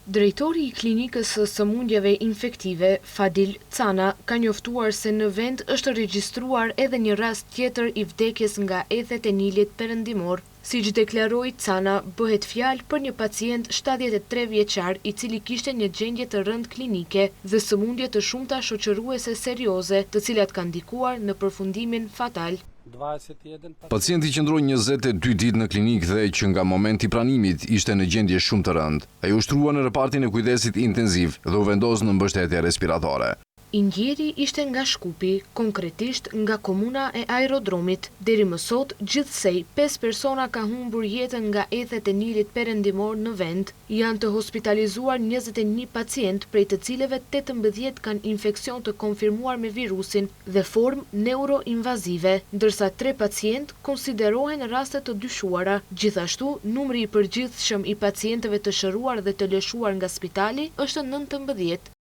Drejtori i klinikës së sëmundjeve infektive, Fadil Cana, ka njoftuar se në vend është regjistruar edhe një rast tjetër i vdekjes nga ethet e Nilit perëndimor. Siç deklaroi Cana, bëhet fjalë për një pacient 73 vjeçar i cili kishte një gjendje të rëndë klinike dhe sëmundje të shumta shoqëruese serioze, të cilat kanë ndikuar në përfundimin fatal. Pacienti qëndroi 22 ditë në klinikë dhe që nga momenti i pranimit ishte në gjendje shumë të rëndë. Ai u shtrua në repartin e kujdesit intenziv dhe u vendos në mbështetje respiratore. I ndjeri ishte nga Shkupi, konkretisht nga komuna e Aerodromit. Deri më sot, gjithsej 5 persona ka humbur jetën nga ethet e Nilit perëndimor në vend. Janë të hospitalizuar 21 pacient, prej të cilëve 18 kanë infeksion të konfirmuar me virusin dhe formë neuroinvazive, ndërsa 3 pacient konsiderohen raste të dyshuara. Gjithashtu, numri i përgjithshëm i pacientëve të shëruar dhe të lëshuar nga spitali është 19.